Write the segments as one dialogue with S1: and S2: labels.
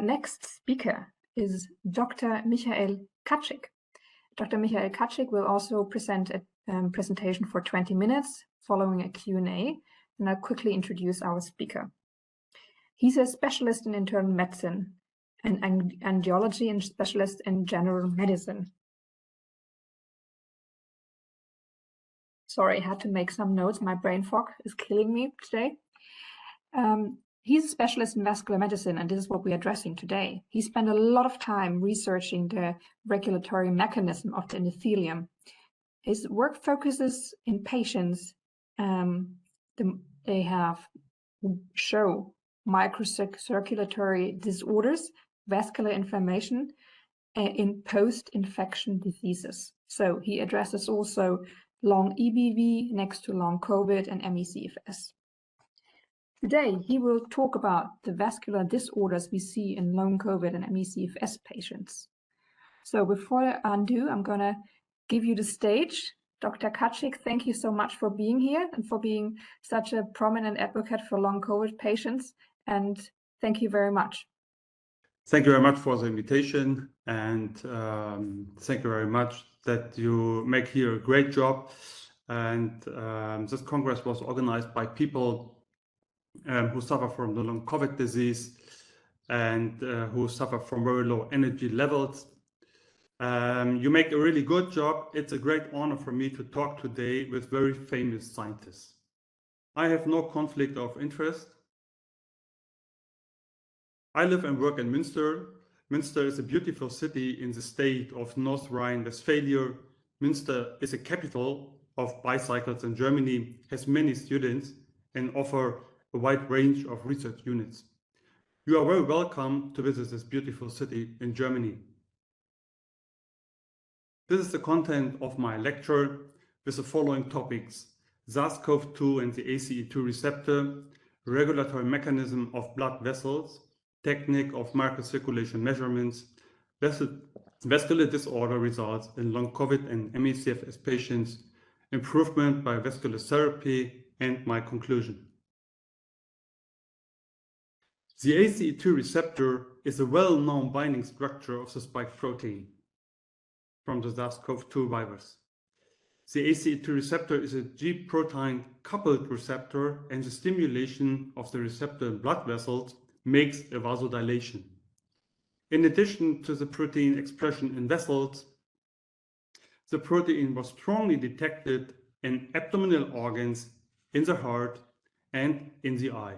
S1: next speaker is Dr. Michael Kaczyk. Dr. Michael Kaczyk will also present a presentation for 20 minutes following a Q&A, and I'll quickly introduce our speaker. He's a specialist in internal medicine and angiology and specialist in general medicine. Sorry, I had to make some notes. My brain fog is killing me today. He's a specialist in vascular medicine, and this is what we're addressing today. He spent a lot of time researching the regulatory mechanism of the endothelium. His work focuses in patients they show microcirculatory disorders, vascular inflammation in post-infection diseases. So he addresses also long EBV next to long COVID and ME/CFS. Today, he will talk about the vascular disorders we see in long COVID and ME/CFS patients. So before ado, I'm going to give you the stage. Dr. Kaczyk, thank you so much for being here and for being such a prominent advocate for long COVID patients. And thank you very much.
S2: Thank you very much for the invitation. And thank you very much that you make here a great job. And this Congress was organized by people who suffer from the long COVID disease and who suffer from very low energy levels. You make a really good job. It's a great honor for me to talk today with very famous scientists. I have no conflict of interest. I live and work in Münster. Münster is a beautiful city in the state of North Rhine-Westphalia. Münster is a capital of bicycles in Germany, has many students, and offer a wide range of research units. You are very welcome to visit this beautiful city in Germany. This is the content of my lecture with the following topics: SARS-CoV-2 and the ACE2 receptor, regulatory mechanism of blood vessels, technique of microcirculation measurements, vascular disorder results in long COVID and ME/CFS patients, improvement by vascular therapy, and my conclusion. The ACE2 receptor is a well-known binding structure of the spike protein from the SARS-CoV-2 virus. The ACE2 receptor is a G protein coupled receptor, and the stimulation of the receptor in blood vessels makes a vasodilation. In addition to the protein expression in vessels, the protein was strongly detected in abdominal organs, in the heart, and in the eye.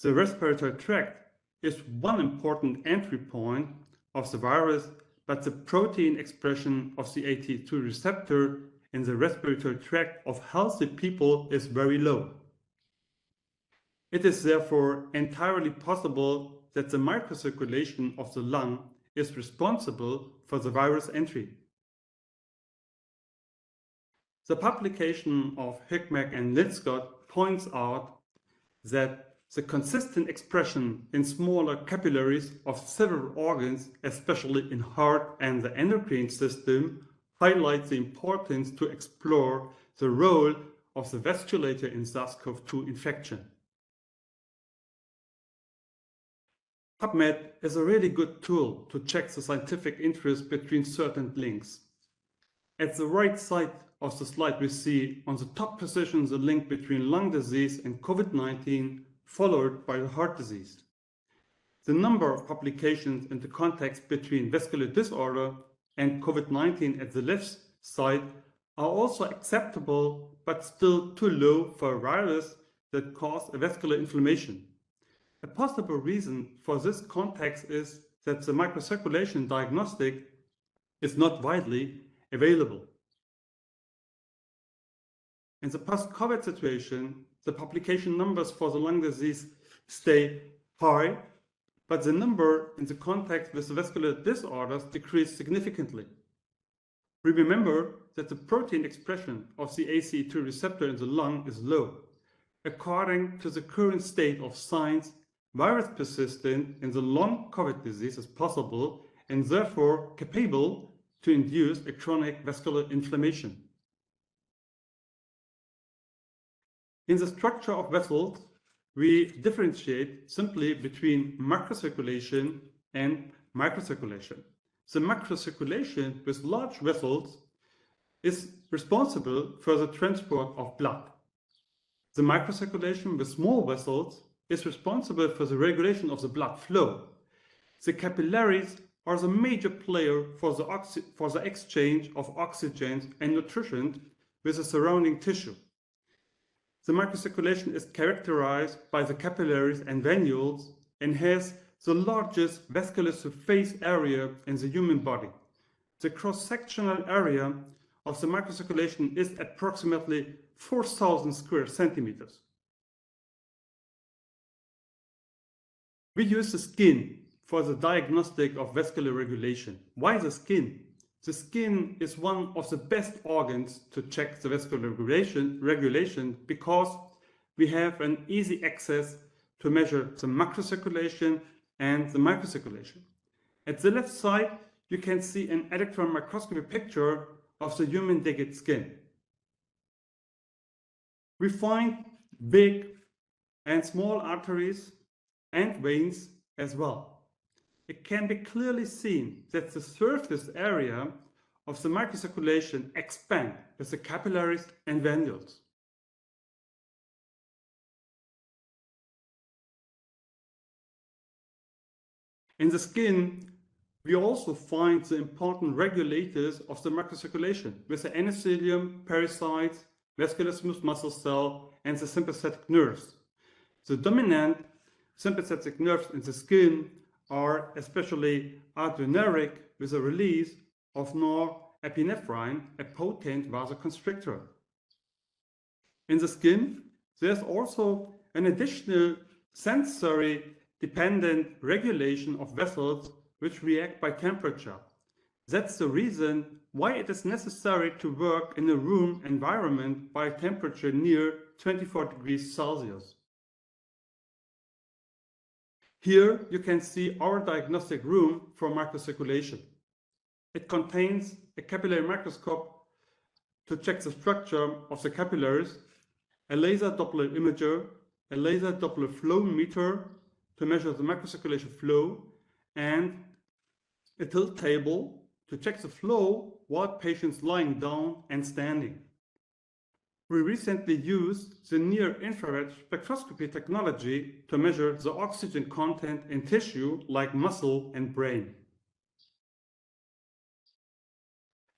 S2: The respiratory tract is one important entry point of the virus, but the protein expression of the ACE2 receptor in the respiratory tract of healthy people is very low. It is therefore entirely possible that the microcirculation of the lung is responsible for the virus entry. The publication of Hickman and Linscott points out that the consistent expression in smaller capillaries of several organs, especially in heart and the endocrine system, highlights the importance to explore the role of the vasculature in SARS-CoV-2 infection. PubMed is a really good tool to check the scientific interest between certain links. At the right side of the slide, we see on the top position the link between lung disease and COVID-19, followed by the heart disease. The number of publications in the context between vascular disorder and COVID-19 at the left side are also acceptable, but still too low for a virus that causes a vascular inflammation. A possible reason for this context is that the microcirculation diagnostic is not widely available. In the post-COVID situation, the publication numbers for the lung disease stay high, but the number in the context with the vascular disorders decreased significantly. We remember that the protein expression of the ACE2 receptor in the lung is low. According to the current state of science, virus persistence in the long COVID disease is possible and therefore capable to induce a chronic vascular inflammation. In the structure of vessels, we differentiate simply between macrocirculation and microcirculation. The macrocirculation with large vessels is responsible for the transport of blood. The microcirculation with small vessels is responsible for the regulation of the blood flow. The capillaries are the major player for the exchange of oxygen and nutrition with the surrounding tissue. The microcirculation is characterized by the capillaries and venules and has the largest vascular surface area in the human body. The cross-sectional area of the microcirculation is approximately 4,000 square centimeters. We use the skin for the diagnostic of vascular regulation. Why the skin? The skin is one of the best organs to check the vascular regulation because we have an easy access to measure the macrocirculation and the microcirculation. At the left side, you can see an electron microscopy picture of the human naked skin. We find big and small arteries and veins as well. It can be clearly seen that the surface area of the microcirculation expands with the capillaries and venules. In the skin, we also find the important regulators of the microcirculation with the endothelium, pericytes, vascular smooth muscle cell, and the sympathetic nerves. The dominant sympathetic nerves in the skin are especially adrenergic with a release of norepinephrine, a potent vasoconstrictor. In the skin, there's also an additional sensory-dependent regulation of vessels which react by temperature. That's the reason why it is necessary to work in a room environment by a temperature near 24 degrees Celsius. Here you can see our diagnostic room for microcirculation. It contains a capillary microscope to check the structure of the capillaries, a laser Doppler imager, a laser Doppler flow meter to measure the microcirculation flow, and a tilt table to check the flow while patients lying down and standing. We recently used the near-infrared spectroscopy technology to measure the oxygen content in tissue like muscle and brain.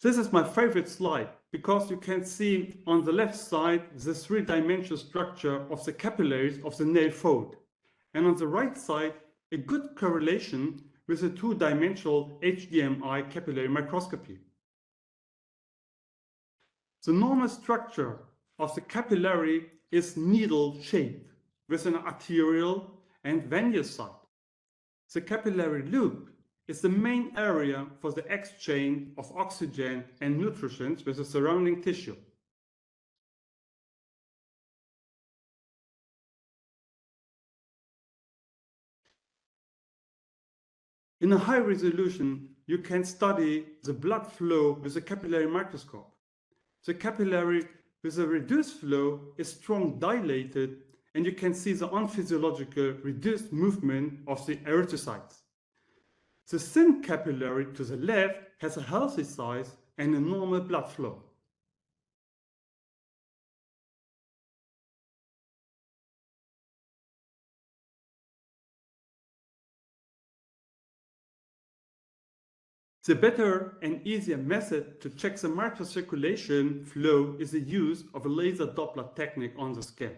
S2: This is my favorite slide because you can see on the left side the three-dimensional structure of the capillaries of the nail fold, and on the right side a good correlation with the two-dimensional HDMI capillary microscopy. The normal structure of the capillary is needle-shaped with an arterial and venous side. The capillary loop is the main area for the exchange of oxygen and nutrients with the surrounding tissue. In a high resolution, you can study the blood flow with a capillary microscope. The capillary with a reduced flow is strongly dilated, and you can see the unphysiological reduced movement of the erythrocytes. The thin capillary to the left has a healthy size and a normal blood flow. The better and easier method to check the microcirculation flow is the use of a laser Doppler technique on the skin.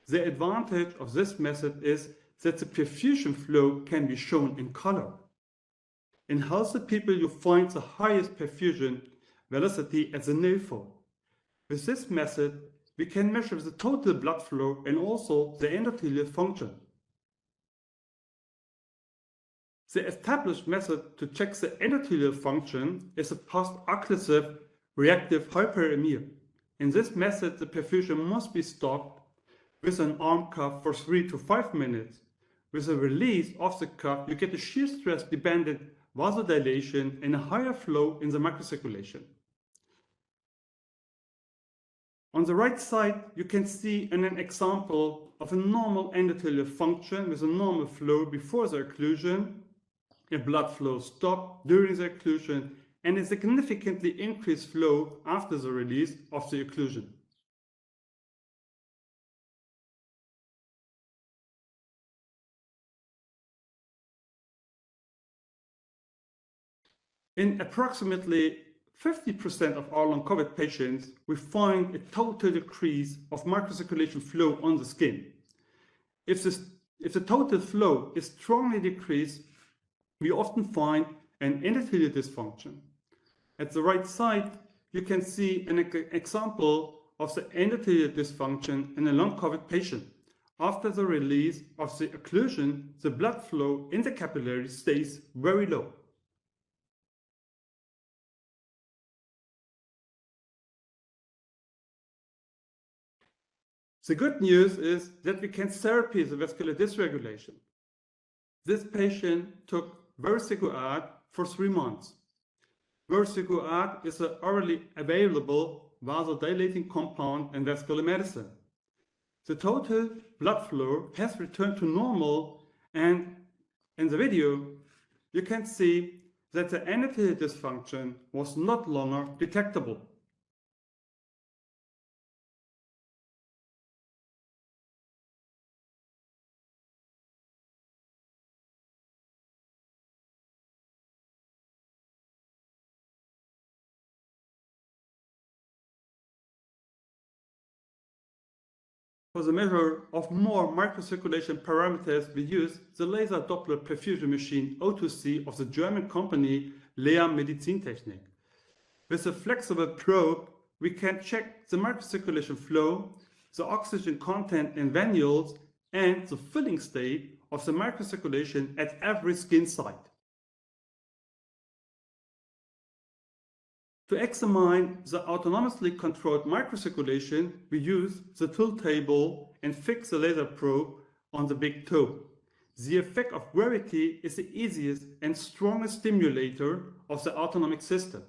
S2: The advantage of this method is that the perfusion flow can be shown in color. In healthy people, you find the highest perfusion velocity at the nail fold. With this method, we can measure the total blood flow and also the endothelial function. The established method to check the endothelial function is a post-occlusive reactive hyperemia. In this method, the perfusion must be stopped with an arm cuff for 3 to 5 minutes. With a release of the cuff, you get a shear stress-dependent vasodilation and a higher flow in the microcirculation. On the right side, you can see an example of a normal endothelial function with a normal flow before the occlusion. A blood flow stopped during the occlusion and a significantly increased flow after the release of the occlusion. In approximately 50% of our long COVID patients, we find a total decrease of microcirculation flow on the skin. If the total flow is strongly decreased, we often find an endothelial dysfunction. At the right side, you can see an example of the endothelial dysfunction in a long COVID patient. After the release of the occlusion, the blood flow in the capillary stays very low. The good news is that we can therapy the vascular dysregulation. This patient took vericiguat for 3 months. Vericiguat is an orally available vasodilating compound in vascular medicine. The total blood flow has returned to normal, and in the video, you can see that the endothelial dysfunction was not longer detectable. For the measure of more microcirculation parameters, we use the laser Doppler perfusion machine O2C of the German company Lea Medizintechnik. With a flexible probe, we can check the microcirculation flow, the oxygen content in venules, and the filling state of the microcirculation at every skin site. To examine the autonomously controlled microcirculation, we use the tilt table and fix the laser probe on the big toe. The effect of gravity is the easiest and strongest stimulator of the autonomic system.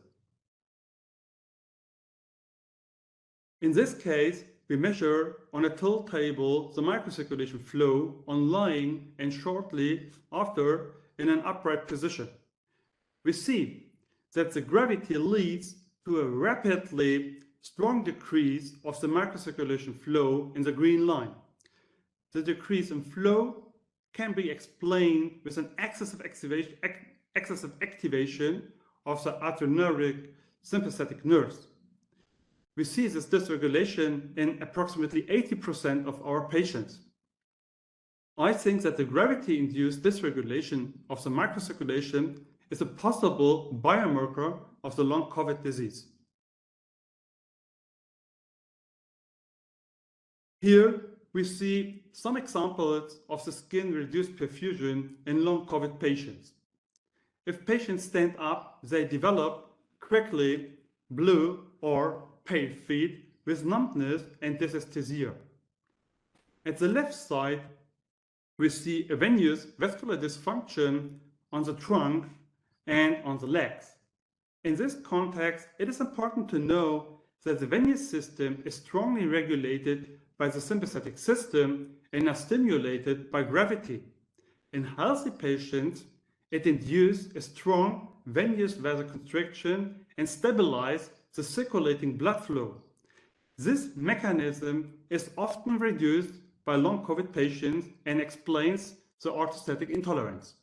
S2: In this case, we measure on a tilt table the microcirculation flow on lying and shortly after in an upright position. We see that the gravity leads to a rapidly strong decrease of the microcirculation flow in the green line. The decrease in flow can be explained with an excessive activation of the adrenergic sympathetic nerves. We see this dysregulation in approximately 80% of our patients. I think that the gravity-induced dysregulation of the microcirculation is a possible biomarker of the long COVID disease. Here we see some examples of the skin-reduced perfusion in long COVID patients. If patients stand up, they develop quickly blue or pale feet with numbness and dysesthesia. At the left side, we see a venous vascular dysfunction on the trunk and on the legs. In this context, it is important to know that the venous system is strongly regulated by the sympathetic system and are stimulated by gravity. In healthy patients, it induces a strong venous vasoconstriction and stabilizes the circulating blood flow. This mechanism is often reduced by long COVID patients and explains the orthostatic intolerance.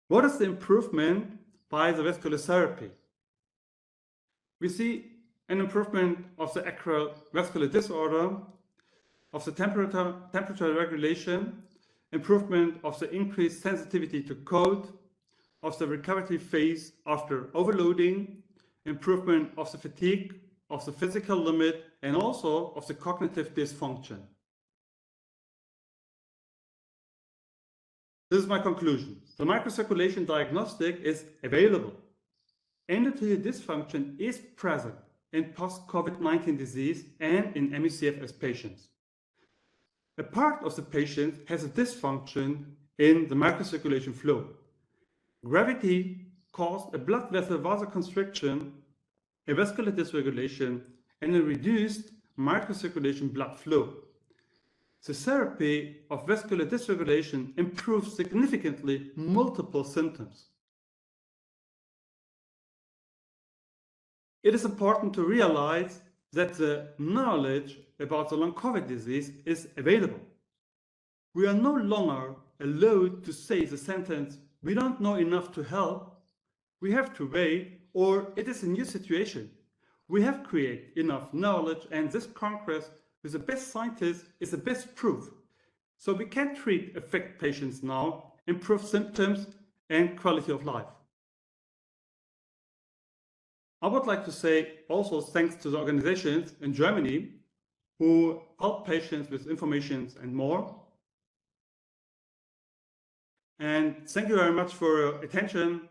S2: What is the improvement by the vascular therapy? We see an improvement of the acral vascular disorder, of the temperature regulation, improvement of the increased sensitivity to cold, of the recovery phase after overloading, improvement of the fatigue, of the physical limit, and also of the cognitive dysfunction. This is my conclusion. The microcirculation diagnostic is available. Endothelial dysfunction is present in post-COVID-19 disease and in ME/CFS patients. A part of the patient has a dysfunction in the microcirculation flow. Gravity caused a blood vessel vasoconstriction, a vascular dysregulation, and a reduced microcirculation blood flow. The therapy of vascular dysregulation improves significantly multiple symptoms. It is important to realize that the knowledge about the long COVID disease is available. We are no longer allowed to say the sentence, "We don't know enough to help, we have to wait," or "It is a new situation." We have created enough knowledge, and this Congress with the best scientists is the best proof. So we can treat affected patients now, improve symptoms and quality of life. I would like to say also thanks to the organizations in Germany who help patients with information and more. And thank you very much for your attention.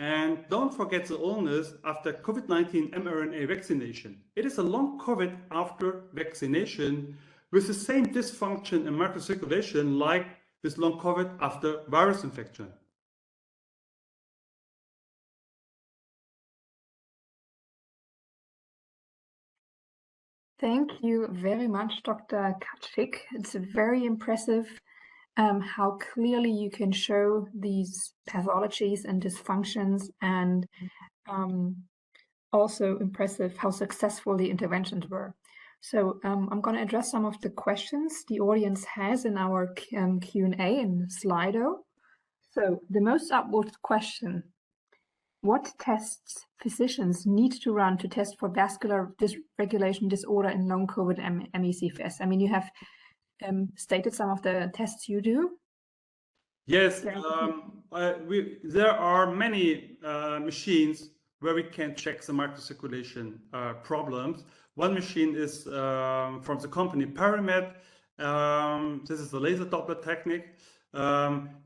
S2: And don't forget the illness after COVID-19 mRNA vaccination. It is a long COVID after vaccination with the same dysfunction in microcirculation like with long COVID after virus infection.
S1: Thank you very much, Dr. Kaczwik. It's very impressive how clearly you can show these pathologies and dysfunctions, and also impressive how successful the interventions were. So I'm going to address some of the questions the audience has in our Q&A in Slido. So the most upvoted question: what tests physicians need to run to test for vascular dysregulation disorder in long COVID ME/CFS? I mean, you have stated some of the tests you do.
S2: Yes, there are many machines where we can check the microcirculation problems. One machine is from the company Paramed. This is the laser Doppler technique.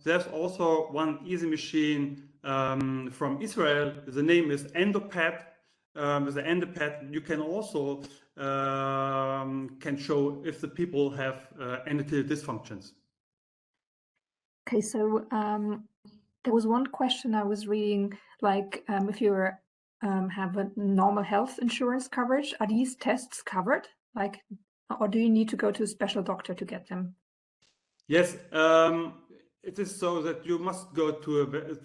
S2: There's also one easy machine from Israel. The name is EndoPAD. With the EndoPAD, you can also can show if the people have endothelial dysfunctions.
S1: Okay, so there was one question I was reading, like if you have a normal health insurance coverage, are these tests covered? Like, or do you need to go to a special doctor to get them?
S2: Yes, it is so that you must go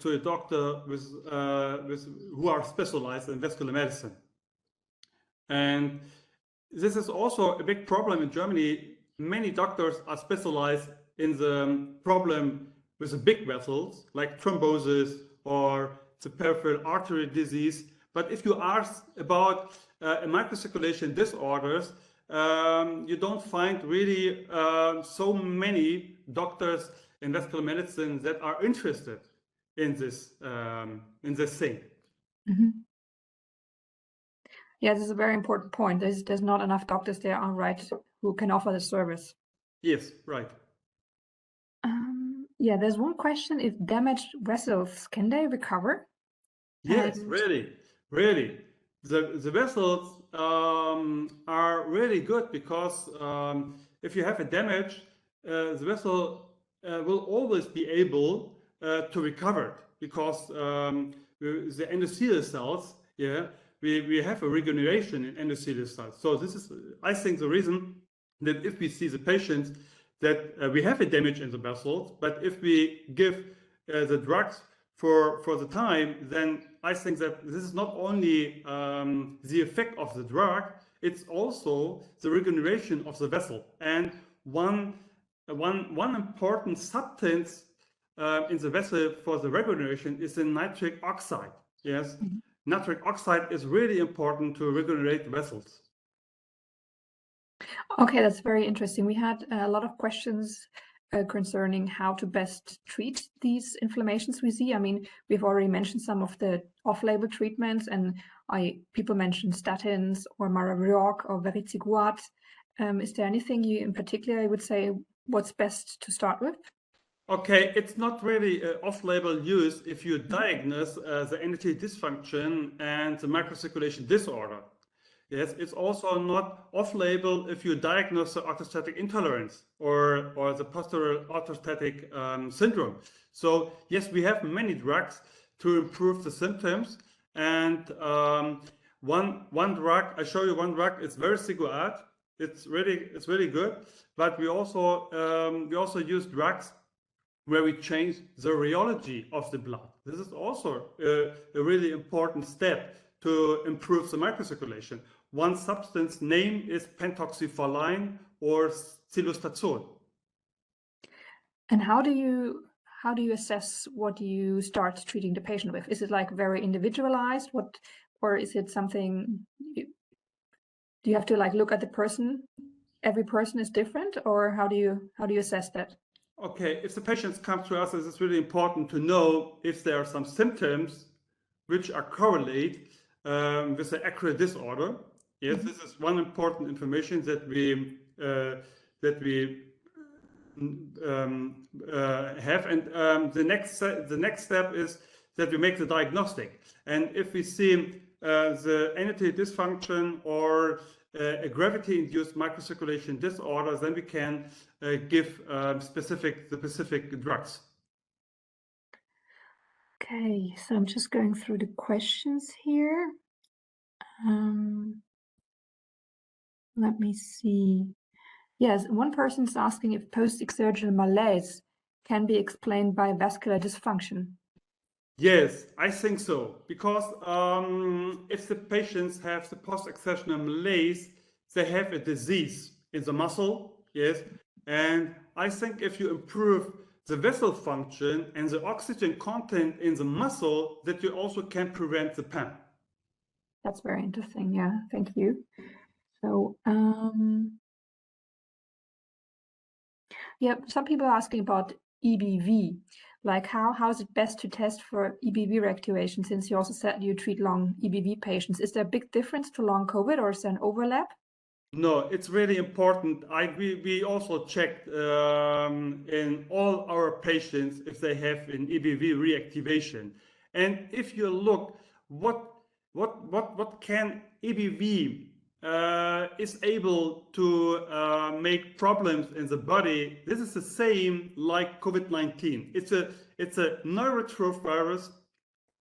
S2: to a doctor with who are specialized in vascular medicine. And this is also a big problem in Germany. Many doctors are specialized in the problem with the big vessels, like thrombosis or the peripheral artery disease. But if you ask about microcirculation disorders, you don't find really so many doctors in vascular medicine that are interested in this thing.
S1: Mm-hmm. Yeah, this is a very important point. There's not enough doctors there, right, who can offer the service.
S2: Yes, right.
S1: Yeah, there's one question: if damaged vessels, can they recover?
S2: Yes, really. The vessels are really good because if you have a damage, the vessel will always be able to recover because the endothelial cells, we have a regeneration in endothelial cells. So this is, I think, the reason that if we see the patients that we have a damage in the vessels, but if we give the drugs for the time, then I think that this is not only the effect of the drug, it's also the regeneration of the vessel. And one important substance in the vessel for the regeneration is the nitric oxide. Yes, mm-hmm. Nitric oxide is really important to regenerate vessels.
S1: Okay, that's very interesting. We had a lot of questions concerning how to best treat these inflammations we see. I mean, we've already mentioned some of the off-label treatments, and people mentioned statins or Maravirog or Vericiguat. Is there anything you in particular would say what's best to start with?
S2: Okay, it's not really off-label use if you diagnose the endothelial dysfunction and the microcirculation disorder. Yes, it's also not off-label if you diagnose the orthostatic intolerance or the postural orthostatic syndrome. So yes, we have many drugs to improve the symptoms. And one drug, I show you one drug. It's very Vericiguat. It's really good. But we also use drugs where we change the rheology of the blood. This is also a really important step to improve the microcirculation. One substance name is pentoxifurline or cilostazol.
S1: And how do you assess what you start treating the patient with? Is it like very individualized? Or is it something do you have to like look at the person? Every person is different, or how do you assess that?
S2: Okay, if the patients come to us, it's really important to know if there are some symptoms which are correlate with the acral disorder. Yes, this is one important information that we have. And the next step is that we make the diagnostic. And if we see the endothelial dysfunction or a gravity-induced microcirculation disorder, then we can give specific drugs.
S1: Okay, so I'm just going through the questions here. Let me see. Yes, one person's asking if post-exertional malaise can be explained by vascular dysfunction.
S2: Yes, I think so. Because if the patients have the post-exertional malaise, they have a disease in the muscle, yes. And I think if you improve the vessel function and the oxygen content in the muscle, that you also can prevent the pain.
S1: That's very interesting. Yeah, thank you. So, yeah, some people are asking about EBV. Like how is it best to test for EBV reactivation, since you also said you treat long EBV patients? Is there a big difference to long COVID, or is there an overlap?
S2: No, it's really important. We also checked in all our patients if they have an EBV reactivation. And if you look what can EBV is able to make problems in the body, this is the same like COVID-19. It's a neurotroph virus,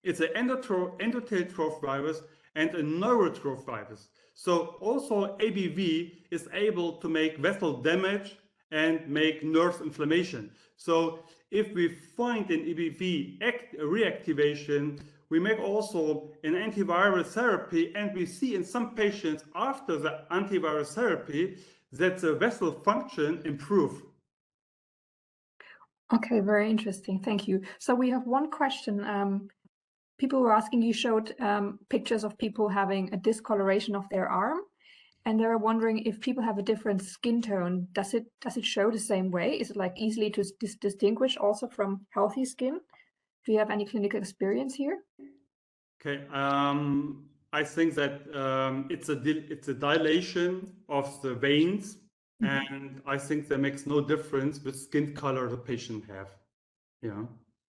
S2: it's an endothelial troph virus, and a neurotroph virus. So also ABV is able to make vessel damage and make nerve inflammation. So if we find an EBV reactivation, we make also an antiviral therapy, and we see in some patients after the antiviral therapy that the vessel function improve.
S1: Okay, very interesting. Thank you. So we have one question. People were asking, you showed pictures of people having a discoloration of their arm, and they're wondering if people have a different skin tone, does it show the same way? Is it like easily to distinguish also from healthy skin? Do you have any clinical experience here?
S2: Okay, I think that it's a dilation of the veins, and I think that makes no difference with skin color the patient have. Yeah.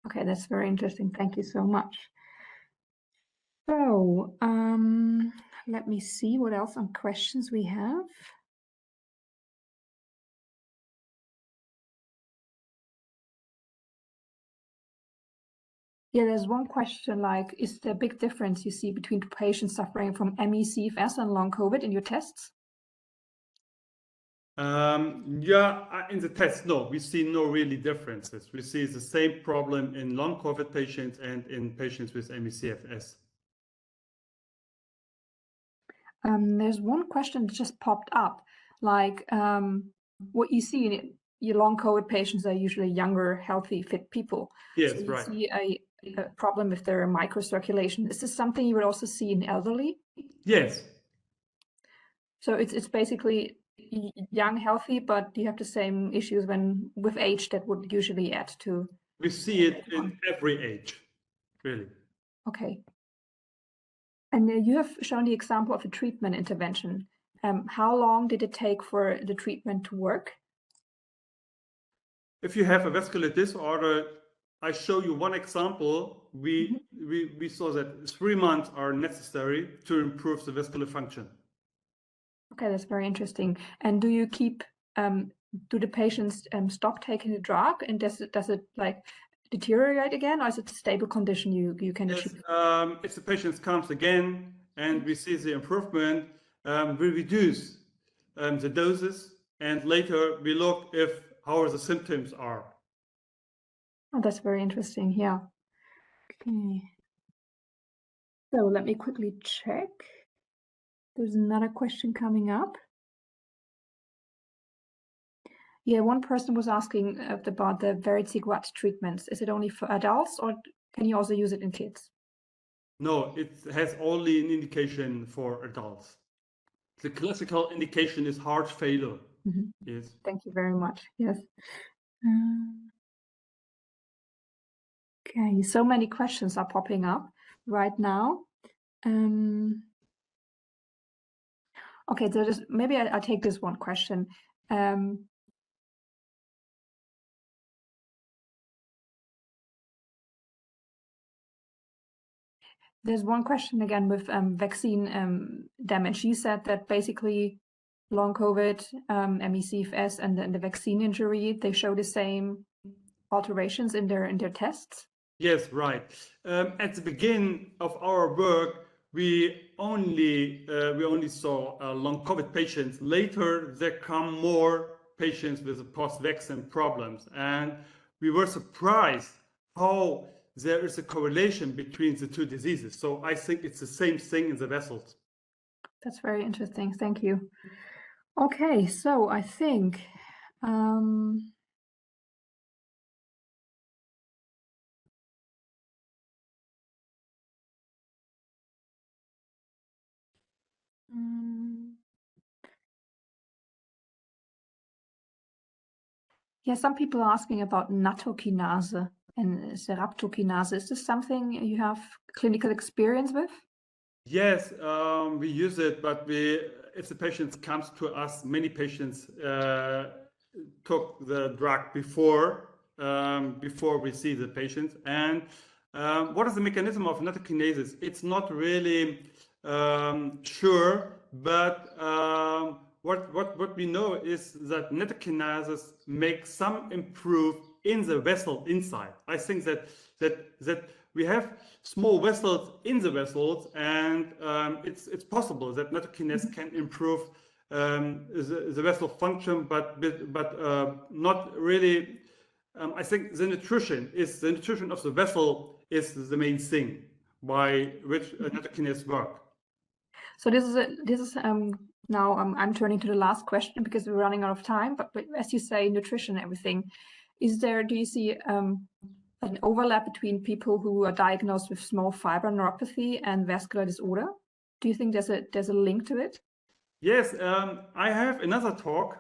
S1: Okay, that's very interesting. Thank you so much. So let me see what else on questions we have. Yeah, there's one question like, is there a big difference you see between patients suffering from ME/CFS and long COVID in your tests?
S2: Yeah, in the test, no, we see no really differences. We see the same problem in long COVID patients and in patients with ME/CFS.
S1: There's one question that just popped up, like what you see in your long COVID patients are usually younger, healthy, fit people.
S2: Yes,
S1: so you
S2: right.
S1: see a problem with their microcirculation. Is this something you would also see in elderly?
S2: Yes.
S1: So it's basically young, healthy, but you have the same issues when with age that would usually add to.
S2: We see it in every age, really.
S1: Okay. And you have shown the example of a treatment intervention. How long did it take for the treatment to work?
S2: If you have a vascular disorder, I show you one example. We saw that 3 months are necessary to improve the vascular function.
S1: Okay, that's very interesting. And do you keep do the patients stop taking the drug, and does it like deteriorate again, or is it a stable condition you can
S2: Yes,
S1: achieve?
S2: if the patient comes again and we see the improvement, we reduce the doses, and later we look if how the symptoms are.
S1: Oh, that's very interesting. Yeah. Okay. So let me quickly check. There's another question coming up. Yeah, one person was asking about the vericiguat treatments. Is it only for adults, or can you also use it in kids?
S2: No, it has only an indication for adults. The classical indication is heart failure.
S1: Mm-hmm.
S2: Yes.
S1: Thank you very much. Yes. Okay, so many questions are popping up right now. Okay, so just maybe I'll take this one question. There's one question again with vaccine damage. You said that basically long COVID, ME/CFS, and the vaccine injury, they show the same alterations in their tests.
S2: Yes, right. At the beginning of our work, we only saw long COVID patients. Later, there come more patients with post-vaccine problems, and we were surprised how there is a correlation between the two diseases. So I think it's the same thing in the vessels.
S1: That's very interesting. Thank you. Okay, so I think yeah, some people are asking about nattokinase and seraptokinase. Is this something you have clinical experience with?
S2: Yes, we use it, but if the patient comes to us, many patients took the drug before we see the patient. And what is the mechanism of nattokinase? It's not really sure, but what we know is that nattokinase make some improve in the vessel inside. I think that we have small vessels in the vessels, and it's possible that nattokinase can improve the vessel function, but not really. I think the nutrition of the vessel is the main thing by which nattokinase work.
S1: So this is now I'm turning to the last question because we're running out of time. But as you say, nutrition, everything. Do you see an overlap between people who are diagnosed with small fiber neuropathy and vascular disorder? Do you think there's a link to it?
S2: Yes, I have another talk,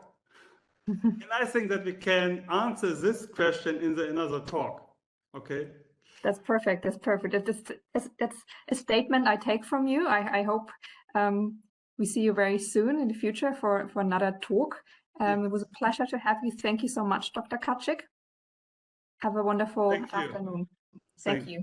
S2: and I think that we can answer this question in another talk. Okay.
S1: That's perfect. That's perfect. That's a statement I take from you. I hope we see you very soon in the future for another talk. It was a pleasure to have you. Thank you so much, Dr. Kaczyk. Have a wonderful afternoon. Thank you.